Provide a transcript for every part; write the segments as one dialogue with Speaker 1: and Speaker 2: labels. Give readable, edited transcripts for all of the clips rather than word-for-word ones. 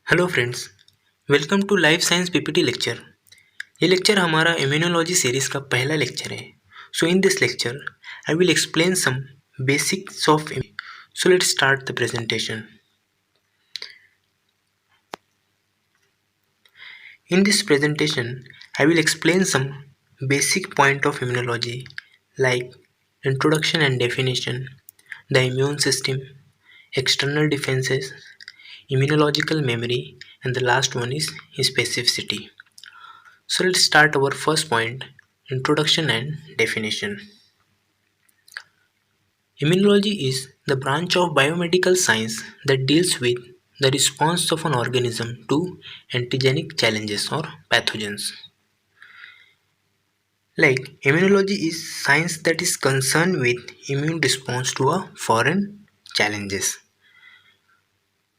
Speaker 1: Hello friends, welcome to life science PPT lecture. ये lecture हमारा immunology series का पहला लेक्चर है। So in this lecture I will explain some basics of so let's start the presentation. In this presentation, I will explain some basic point of immunology like introduction and definition, the immune system, external defenses, immunological memory, and the last one is specificity. So let's start our first point, introduction and definition. Immunology is the branch of biomedical science that deals with the response of an organism to antigenic challenges or pathogens. Like immunology is science that is concerned with immune response to a foreign challenges.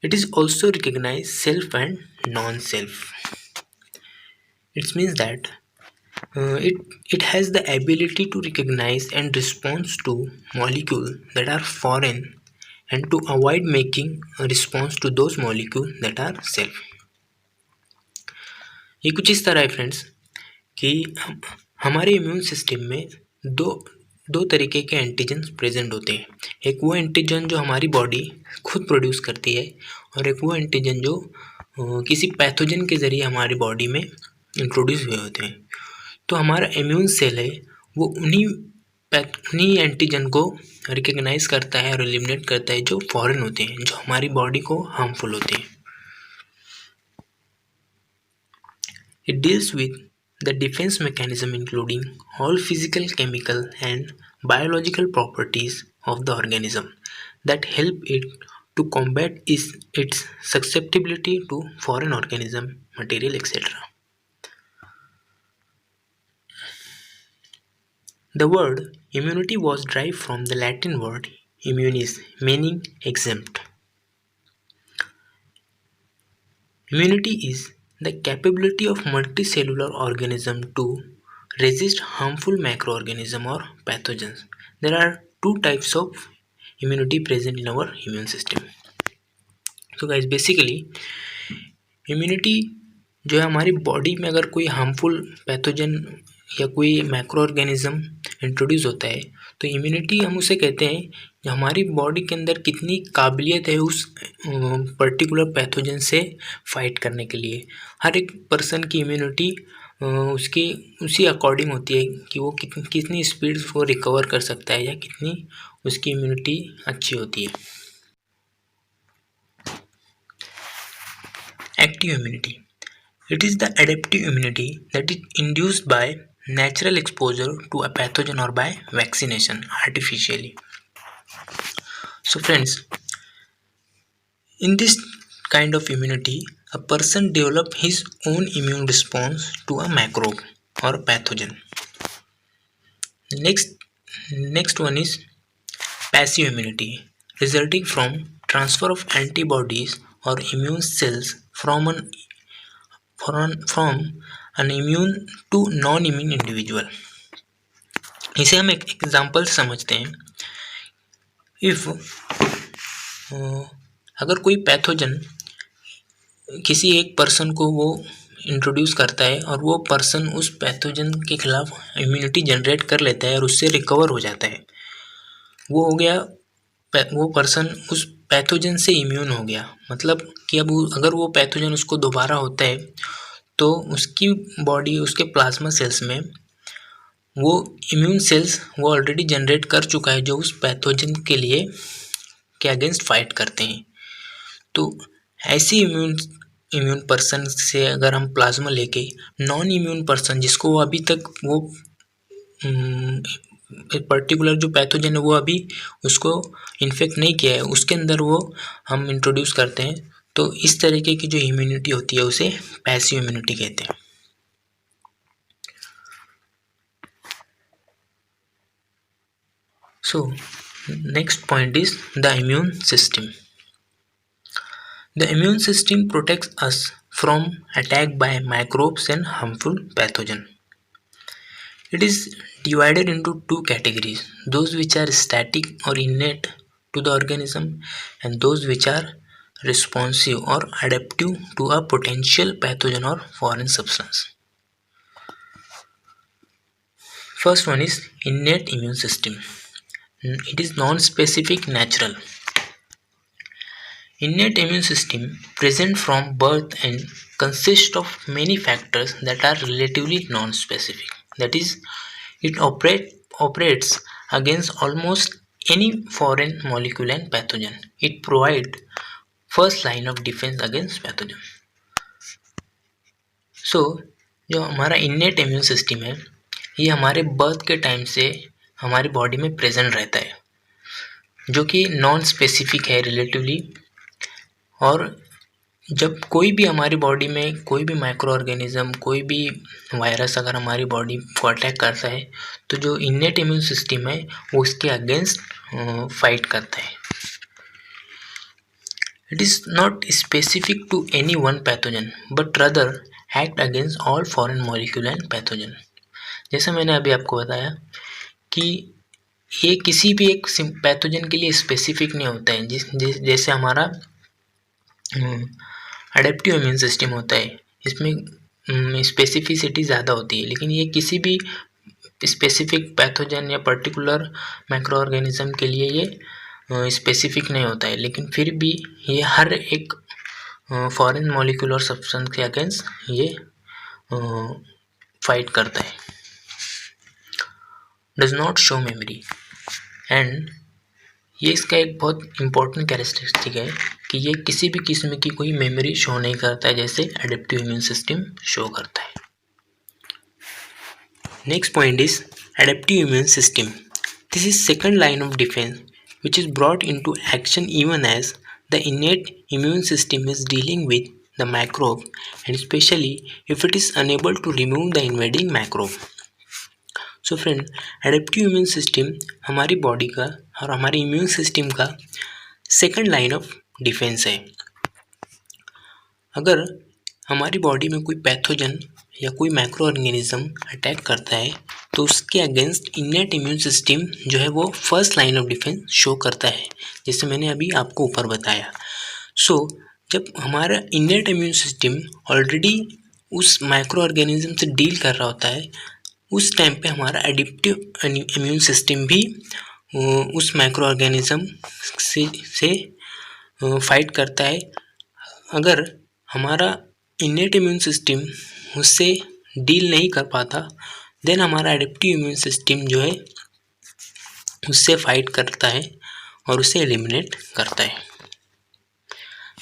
Speaker 1: It is also recognized self and non-self. It means that it has the ability to recognize and respond to molecules that are foreign and to avoid making a response to those molecules that are self. ये कुछ इस तरह है friends कि हमारे immune system में दो दो तरीके के एंटीजन्स प्रेजेंट होते हैं। एक वो एंटीजन जो हमारी बॉडी खुद प्रोड्यूस करती है और एक वो एंटीजन जो किसी पैथोजन के ज़रिए हमारी बॉडी में इंट्रोड्यूस हुए होते हैं। तो हमारा इम्यून सेल है वो उन्हीं एंटीजन को रिकग्नाइज करता है और एलिमिनेट करता है जो फॉरेन होते हैं, जो हमारी बॉडी को हार्मफुल होते हैं। It deals with the defense mechanism including all physical, chemical and biological properties of the organism that help it to combat its susceptibility to foreign organism, material, etc. The word immunity was derived from the Latin word immunis, meaning exempt. Immunity is the capability of multicellular organism to resist harmful microorganisms or pathogens. There are two types of immunity present in our immune system. So guys, basically immunity जो है हमारी body में अगर कोई harmful pathogen या कोई micro organism introduce होता है तो इम्यूनिटी हम उसे कहते हैं कि हमारी बॉडी के अंदर कितनी काबिलियत है उस पर्टिकुलर पैथोजन से फाइट करने के लिए। हर एक पर्सन की इम्यूनिटी उसकी उसी अकॉर्डिंग होती है कि वो कितनी स्पीड को रिकवर कर सकता है या कितनी उसकी इम्यूनिटी अच्छी होती है। Active immunity. It is the adaptive immunity that is induced by natural exposure to a pathogen or by vaccination artificially. So friends, in this kind of immunity, a person develops his own immune response to a microbe or pathogen. Next one is passive immunity, resulting from transfer of antibodies or immune cells from an immune to non-immune individual. इसे हम एक example समझते हैं। If अगर कोई pathogen किसी एक person को वो इंट्रोड्यूस करता है और वो पर्सन उस पैथोजन के खिलाफ इम्यूनिटी जनरेट कर लेता है और उससे रिकवर हो जाता है, वो हो गया, वो पर्सन उस पैथोजन से इम्यून हो गया। मतलब कि अब अगर वो पैथोजन उसको दोबारा होता है तो उसकी बॉडी, उसके प्लाज्मा सेल्स में वो इम्यून सेल्स वो ऑलरेडी जनरेट कर चुका है जो उस पैथोजन के लिए के अगेंस्ट फाइट करते हैं। तो ऐसी इम्यून पर्सन से अगर हम प्लाज्मा लेके नॉन इम्यून पर्सन जिसको वो अभी तक वो पर्टिकुलर जो पैथोजन है वो अभी उसको इन्फेक्ट नहीं किया है, उसके अंदर वो हम इंट्रोड्यूस करते हैं, तो इस तरीके की जो इम्यूनिटी होती है उसे पैसिव इम्यूनिटी कहते हैं। So next point is the immune system. The immune system protects us from attack by microbes and harmful pathogen. It is divided into two categories, those which are static or innate to the organism and those which are responsive or adaptive to a potential pathogen or foreign substance. First one is innate immune system. It is non-specific natural. Innate immune system present from birth and consists of many factors that are relatively non-specific. That is, it operates against almost any foreign molecule and pathogen. It provides first line of defense against pathogen. So जो हमारा innate immune system है ये हमारे birth के time से हमारी body में present रहता है, जो कि नॉन स्पेसिफिक है रिलेटिवली। और जब कोई भी हमारी बॉडी में कोई भी माइक्रो ऑर्गेनिज्म, कोई भी वायरस अगर हमारी बॉडी को अटैक करता है तो जो इन्नेट इम्यून सिस्टम है वो उसके अगेंस्ट फाइट करता है। It is not specific to any one pathogen but rather act against all foreign molecule and pathogen. जैसे मैंने अभी आपको बताया कि ये किसी भी एक पैथोजन के लिए स्पेसिफिक नहीं होता है। जैसे हमारा अडेप्टिव इम्यून सिस्टम होता है, इसमें स्पेसिफिसिटी ज़्यादा होती है, लेकिन ये किसी भी स्पेसिफिक पैथोजन या पर्टिकुलर माइक्रो ऑर्गेनिज्म के लिए ये स्पेसिफिक नहीं होता है, लेकिन फिर भी ये हर एक फॉरेन मॉलिक्यूल और सब्सटेंस के अगेंस्ट ये फाइट करता है। Does not show memory, and ये इसका एक बहुत इम्पोर्टेंट कैरेक्टरिस्टिक है कि ये किसी भी किस्म की कोई मेमोरी शो नहीं करता है जैसे एडेप्टिव इम्यून सिस्टम शो करता है। Next point is adaptive immune system. This is second line of defence which is brought into action even as the innate immune system is dealing with the microbe, and especially if it is unable to remove the invading microbe. So friend, adaptive immune system हमारी body का और हमारे immune system का second line of defence है। अगर हमारी body में कोई पैथोजन या कोई माइक्रो ऑर्गेनिज्म अटैक करता है तो उसके अगेंस्ट इन्नेट इम्यून सिस्टम जो है वो first line of defence show करता है, जैसे मैंने अभी आपको ऊपर बताया। जब हमारा इन्नेट इम्यून सिस्टम ऑलरेडी उस माइक्रो ऑर्गेनिज्म से डील कर रहा होता है, उस टाइम पे हमारा एडिप्टिव इम्यून सिस्टम भी उस माइक्रो ऑर्गेनिज्म से फाइट करता है। अगर हमारा इन्नेट इम्यून सिस्टम उससे डील नहीं कर पाता, देन हमारा एडेप्टिव इम्यून सिस्टम जो है उससे फाइट करता है और उसे एलिमिनेट करता है।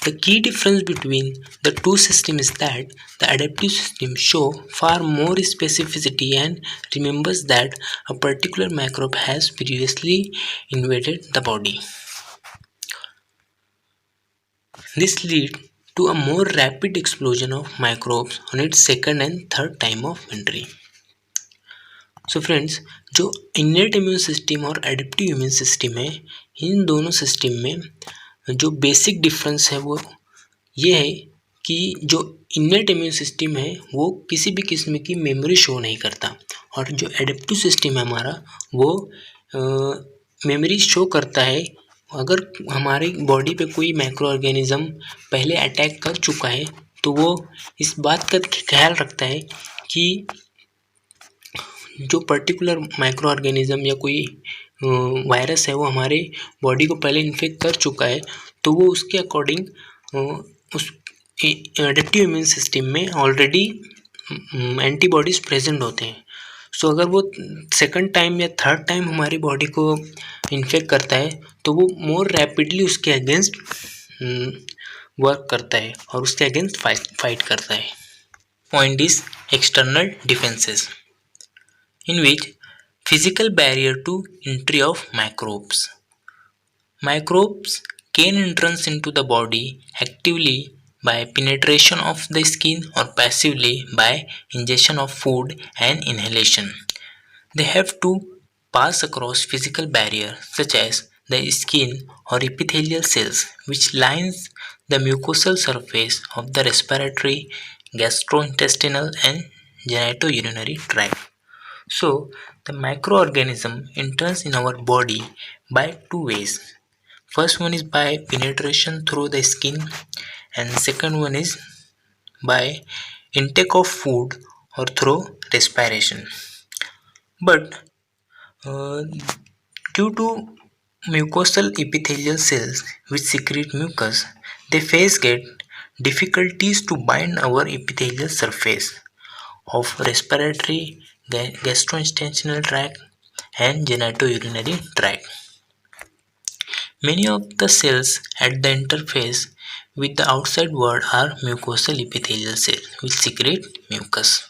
Speaker 1: The key difference between the two systems is that the adaptive system show far more specificity and remembers that a particular microbe has previously invaded the body. This leads to a more rapid explosion of microbes on its second and third time of entry. So friends, जो innate immune system और adaptive immune system है, इन दोनों system में जो basic difference है वो ये है कि जो इन्नेट इम्यून सिस्टम है वो किसी भी किस्म की मेमोरी शो नहीं करता, और जो एडेप्टिव सिस्टम है हमारा वो मेमोरी शो करता है। अगर हमारी बॉडी पे कोई माइक्रो ऑर्गेनिज्म पहले अटैक कर चुका है तो वो इस बात का ख्याल रखता है कि जो पर्टिकुलर माइक्रो ऑर्गेनिज्म या कोई वायरस है वो हमारे बॉडी को पहले इन्फेक्ट कर चुका है, तो वो उसके अकॉर्डिंग उस एडेप्टिव इम्यून सिस्टम में ऑलरेडी एंटीबॉडीज़ प्रेजेंट होते हैं। अगर वो सेकंड टाइम या थर्ड टाइम हमारी बॉडी को इन्फेक्ट करता है तो वो मोर रैपिडली उसके अगेंस्ट वर्क करता है और उसके अगेंस्ट फाइट करता है। Point is external defences in which physical barrier to entry of microbes. Microbes gain entrance into the body actively by penetration of the skin or passively by ingestion of food and inhalation. They have to pass across physical barriers such as the skin or epithelial cells which lines the mucosal surface of the respiratory, gastrointestinal and genitourinary tract. The microorganism enters in our body by two ways. First one is by penetration through the skin, and second one is by intake of food or through respiration. But uh, due to mucosal epithelial cells which secrete mucus, they face get difficulties to bind our epithelial surface of respiratory, gastrointestinal tract and genitourinary tract. Many of the cells at the interface with the outside world are mucosal epithelial cells which secrete mucus.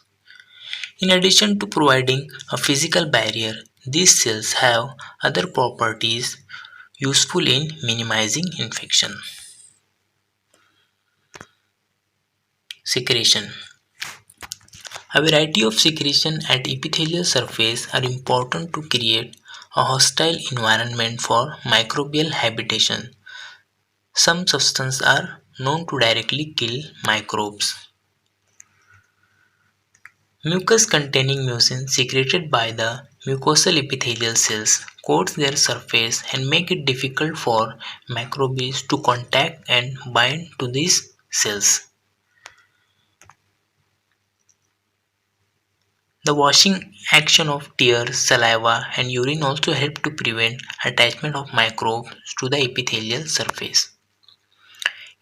Speaker 1: In addition to providing a physical barrier, these cells have other properties useful in minimizing infection. Secretion. A variety of secretion at epithelial surface are important to create a hostile environment for microbial habitation. Some substances are known to directly kill microbes. Mucus containing mucin secreted by the mucosal epithelial cells coats their surface and make it difficult for microbes to contact and bind to these cells. The washing action of tears, saliva, and urine also help to prevent attachment of microbes to the epithelial surface.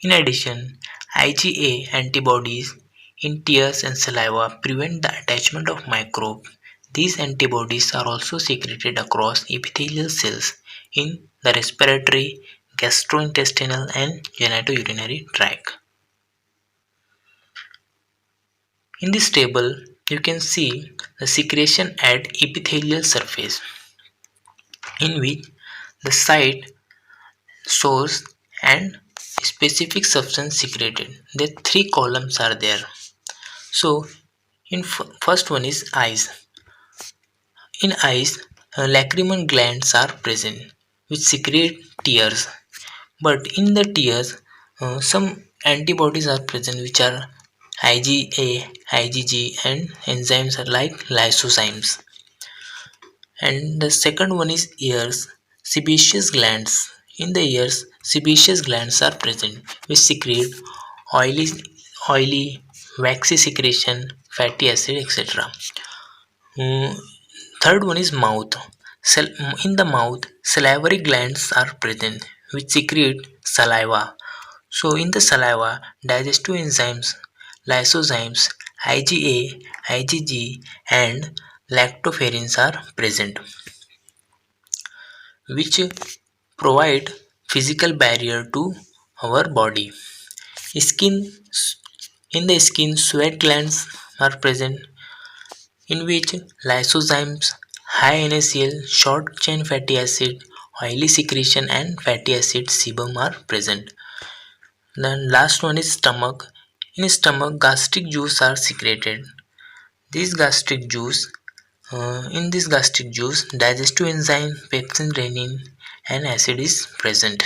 Speaker 1: In addition, IgA antibodies in tears and saliva prevent the attachment of microbes. These antibodies are also secreted across epithelial cells in the respiratory, gastrointestinal, and genitourinary tract. In this table, you can see the secretion at epithelial surface, in which the site, source, and specific substance secreted. The three columns are there. So, in first one is eyes. In eyes, lacrimal glands are present, which secrete tears. But in the tears, some antibodies are present, which are IgA, IgG, and enzymes are like lysozymes. And the second one is ears, sebaceous glands. In the ears, sebaceous glands are present, which secrete oily, oily, waxy secretion, fatty acid, etc. Mm, Third one is mouth. In the mouth, salivary glands are present, which secrete saliva. So, in the saliva, digestive enzymes, lysozymes, IgA, IgG, and lactoferrins are present, which provide physical barrier to our body. Skin In the skin, sweat glands are present, in which lysozymes, high NaCl, short chain fatty acid, oily secretion, and fatty acid sebum are present. Then last one is stomach. In stomach, gastric juice are secreted. In this gastric juice, digestive enzyme pepsin, renin, and acid is present.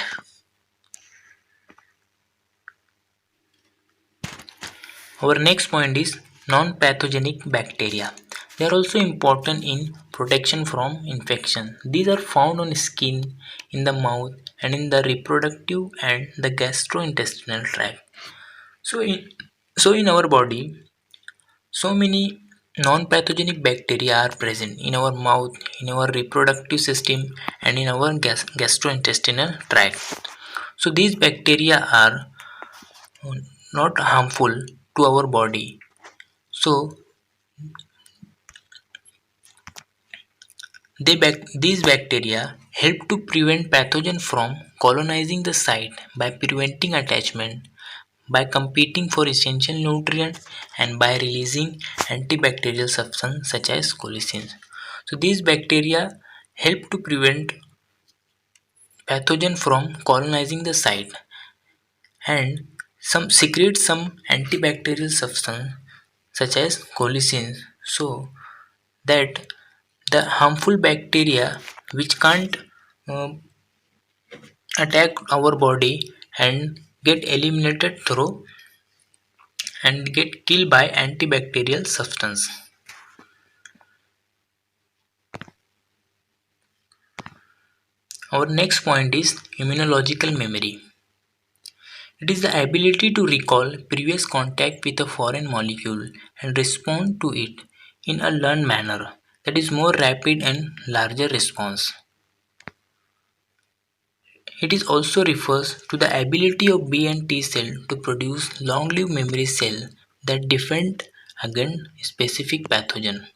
Speaker 1: Our next point is non-pathogenic bacteria. They are also important in protection from infection. These are found on skin, in the mouth, and in the reproductive and the gastrointestinal tract. So in our body, so many non-pathogenic bacteria are present in our mouth, in our reproductive system, and in our gastrointestinal tract. So these bacteria are not harmful to our body. So these bacteria help to prevent pathogen from colonizing the site by preventing attachment, by competing for essential nutrients, and by releasing antibacterial substances such as colicins. So these bacteria help to prevent pathogen from colonizing the site and some secrete some antibacterial substance such as colicins, so that the harmful bacteria which can't uh, attack our body and get eliminated through and get killed by antibacterial substance. Our next point is immunological memory. It is the ability to recall previous contact with a foreign molecule and respond to it in a learned manner that is more rapid and larger response. It is also refers to the ability of B and T cell to produce long-lived memory cell that defend against specific pathogen.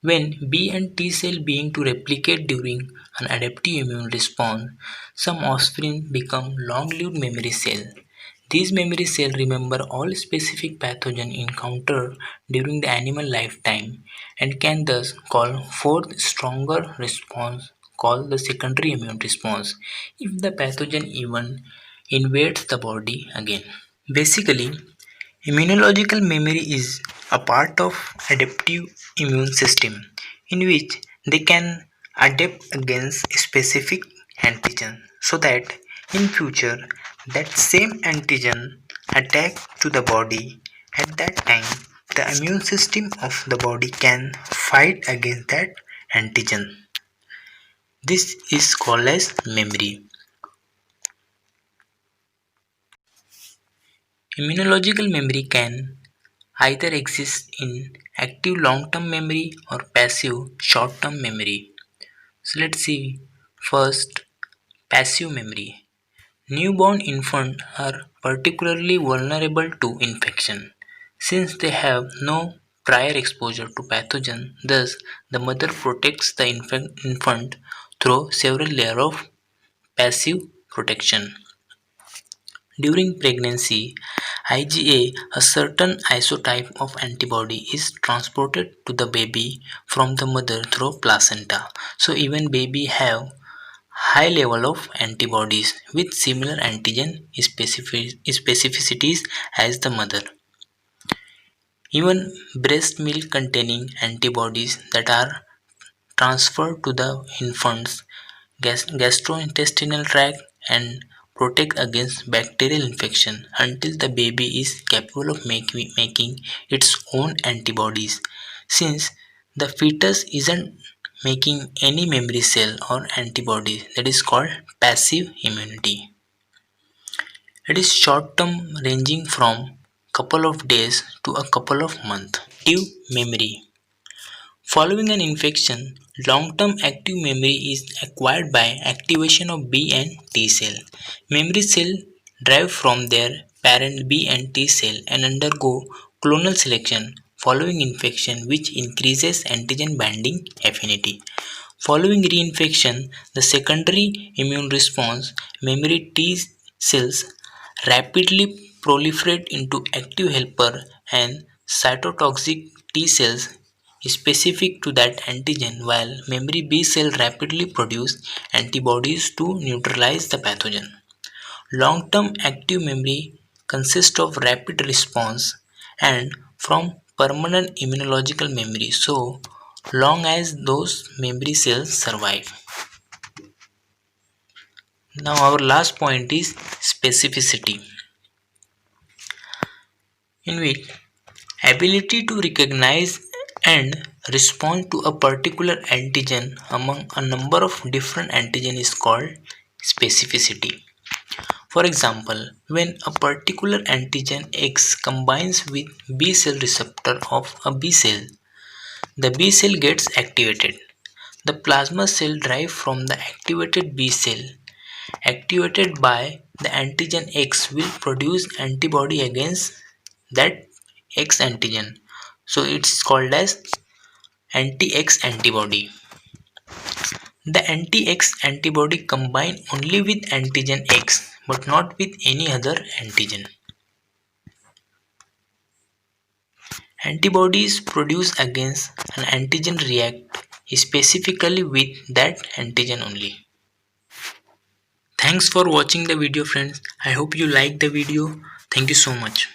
Speaker 1: When B and T cell begin to replicate during an adaptive immune response, some offspring become long-lived memory cell. These memory cells remember all specific pathogen encountered during the animal lifetime and can thus call forth stronger response called the secondary immune response if the pathogen even invades the body again. Basically, immunological memory is a part of adaptive immune system in which they can adapt against specific antigen so that in future that same antigen attack to the body at that time the immune system of the body can fight against that antigen. This is called as memory. Immunological memory can either exist in active long-term memory or passive short-term memory. So let's see first passive memory. Newborn infants are particularly vulnerable to infection since they have no prior exposure to pathogen. Thus, the mother protects the infant through several layers of passive protection. During pregnancy, IgA, a certain isotype of antibody, is transported to the baby from the mother through placenta. So even baby have high level of antibodies with similar antigen specificities as the mother. Even breast milk containing antibodies that are transferred to the infant's gastrointestinal tract and protect against bacterial infection until the baby is capable of making its own antibodies. Since the fetus isn't making any memory cell or antibodies, that is called passive immunity. It is short term, ranging from couple of days to a couple of months. Active memory. Following an infection, long-term active memory is acquired by activation of B and T cell. Memory cells derive from their parent B and T cell and undergo clonal selection following infection, which increases antigen binding affinity. Following reinfection, the secondary immune response memory T cells rapidly proliferate into active helper and cytotoxic T cells specific to that antigen, while memory B cell rapidly produce antibodies to neutralize the pathogen. Long-term active memory consists of rapid response and from permanent immunological memory so long as those memory cells survive. Now our last point is specificity, in which ability to recognize and respond to a particular antigen among a number of different antigens is called specificity. For example, when a particular antigen X combines with B cell receptor of a B cell, the B cell gets activated. The plasma cell derived from the activated B cell activated by the antigen X will produce antibody against that X antigen. So it's called as anti-X antibody. The anti-X antibody combine only with antigen X but not with any other antigen. Antibodies produced against an antigen react specifically with that antigen only. Thanks for watching the video, friends. I hope you liked the video. Thank you so much.